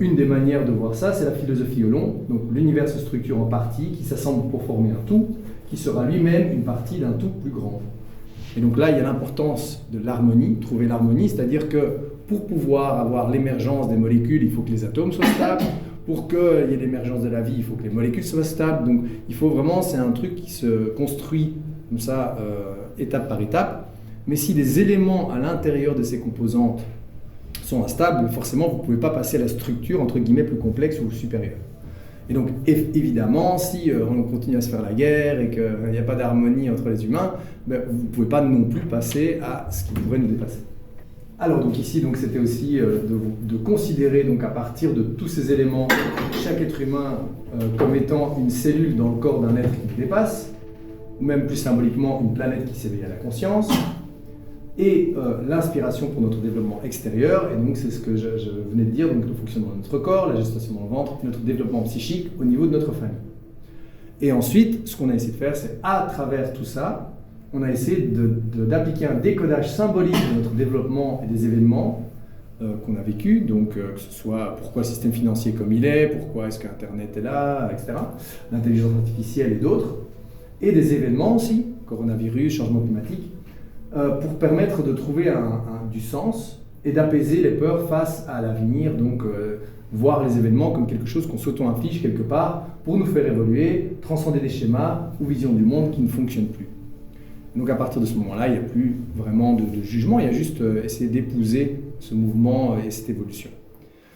Une des manières de voir ça, c'est la philosophie Holon. Donc l'univers se structure en parties qui s'assemblent pour former un tout, qui sera lui-même une partie d'un tout plus grand. Et donc là, il y a l'importance de l'harmonie, trouver l'harmonie, c'est-à-dire que pour pouvoir avoir l'émergence des molécules, il faut que les atomes soient stables. Pour qu'il y ait l'émergence de la vie, il faut que les molécules soient stables. Donc il faut vraiment, c'est un truc qui se construit comme ça, étape par étape. Mais si les éléments à l'intérieur de ces composantes sont instables, forcément, vous ne pouvez pas passer à la structure, entre guillemets, plus complexe ou supérieure. Et donc, évidemment, si on continue à se faire la guerre et qu'il n'y a pas d'harmonie entre les humains, ben, vous ne pouvez pas non plus passer à ce qui pourrait nous dépasser. Alors, donc ici, donc, c'était aussi de considérer, donc, à partir de tous ces éléments, chaque être humain comme étant une cellule dans le corps d'un être qui nous dépasse, ou même plus symboliquement, une planète qui s'éveille à la conscience, et l'inspiration pour notre développement extérieur, et donc c'est ce que je venais de dire, donc le fonctionnement de notre corps, la gestation dans le ventre, notre développement psychique au niveau de notre famille. Et ensuite, ce qu'on a essayé de faire, c'est à travers tout ça, on a essayé d'appliquer un décodage symbolique de notre développement et des événements qu'on a vécu, donc que ce soit pourquoi le système financier comme il est, pourquoi est-ce qu'Internet est là, etc., l'intelligence artificielle et d'autres, et des événements aussi, coronavirus, changement climatique, pour permettre de trouver du sens et d'apaiser les peurs face à l'avenir, donc voir les événements comme quelque chose qu'on s'auto-inflige quelque part pour nous faire évoluer, transcender des schémas ou visions du monde qui ne fonctionnent plus. Donc à partir de ce moment-là, il n'y a plus vraiment de jugement, il y a juste essayer d'épouser ce mouvement et cette évolution.